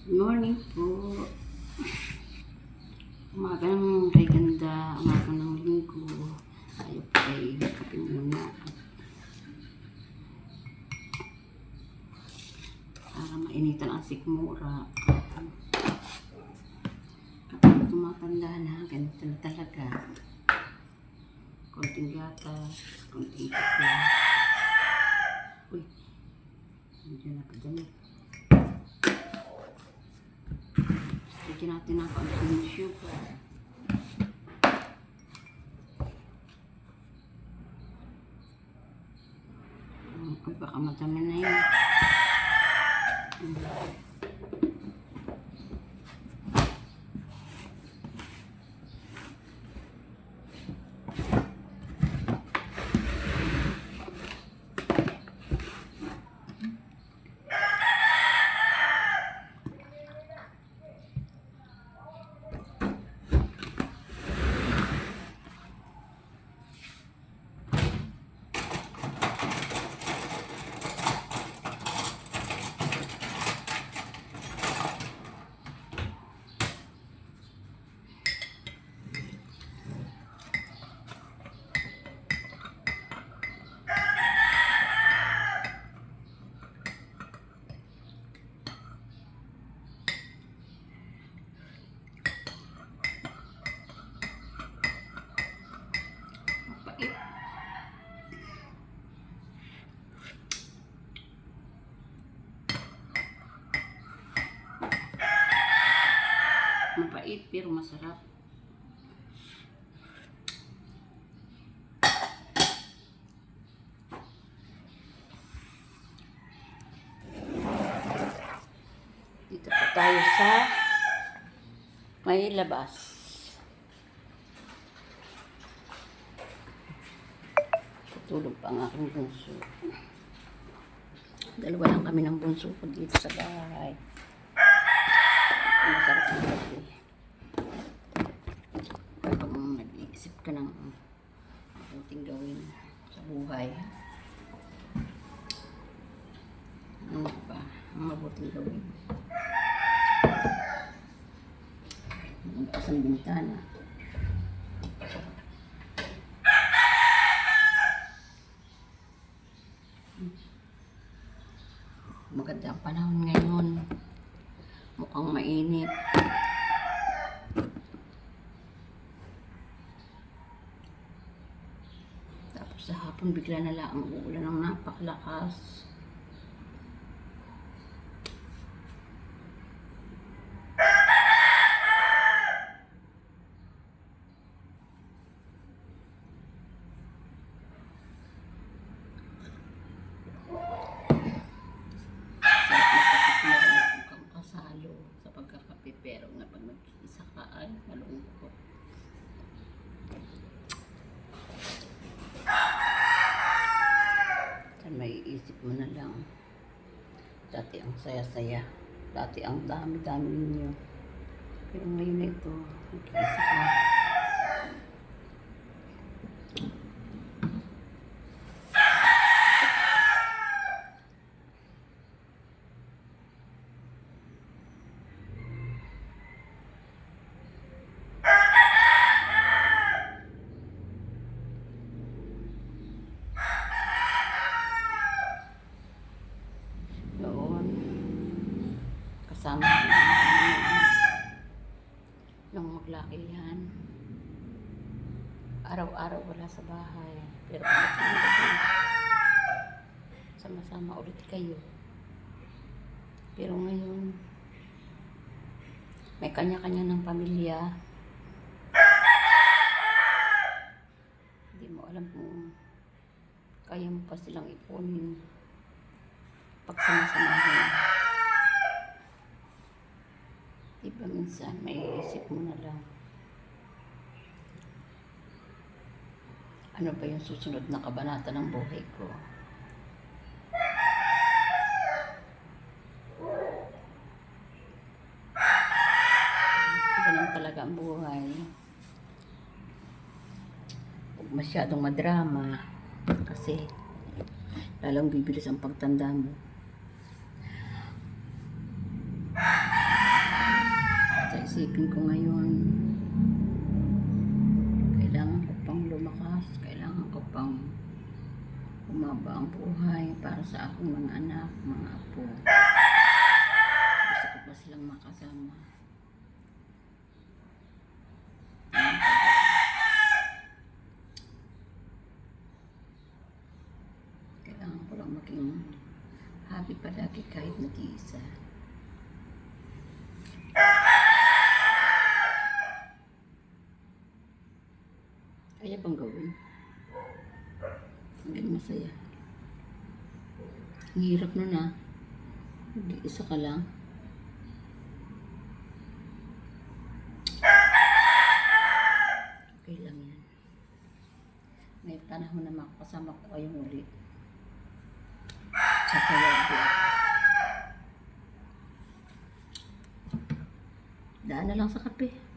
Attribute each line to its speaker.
Speaker 1: Good morning po. Umaga ng kay ganda, umaga ng linggo. Tayo po ay kape muna. Para mainitan ang sikmura. Kapag tumatanda na, ganito na talaga. Konting gatas, konting kape. Uy, hindi na kadamit. Lagyan natin ng konting sugar. Ay, baka madami na yun. Mapait. Mapait pero masarap. Dito po tayo sa may labas. Tutulog pa ang aking bunso. Dalawa lang kami ng bunso ko dito sa bahay. Masarap ang gabi. Pag nag-iisip ka ng ating gawin sa buhay, ano ba ang mabuting gawin? Magbukas ang bintana. Maganda ang panahon ngayon. Mukhang mainit. Tapos sa hapon bigla na lang ang uulan ng napakalakas. Sa pagkakape, pero nga pag nag-isa ka ay malungkot. At may isip mo na lang, dati ang saya-saya, dati ang dami-dami ninyo, pero ngayon na ito, nag-isa ka. Kasama nung maglaki yan. Araw-araw wala sa bahay. Pero sama-sama ulit kayo. Pero ngayon, may kanya-kanya ng pamilya. Hindi mo alam kung kaya mo pa silang ipunin pagsama-samahin. Diba minsan may isip mo na lang, ano ba yung susunod na kabanata ng buhay ko? Ganun talaga ang buhay. Huwag masyadong madrama kasi lalong bibilis ang pagtanda mo. Isipin ko ngayon, kailangan ko pang lumakas, kailangan ko pang umaba ang buhay para sa aking mga anak, mga apo. Gusto ko pa silang makasama. Kailangan ko lang maging happy palagi kahit nag-iisa. Kaya bang gawin? Hindi masaya. Ang hirap na na. Isa ka lang. Okay lang yan. May panahon na makakasama ko kayong ulit. Sasayag ko. Daan na lang sa kape.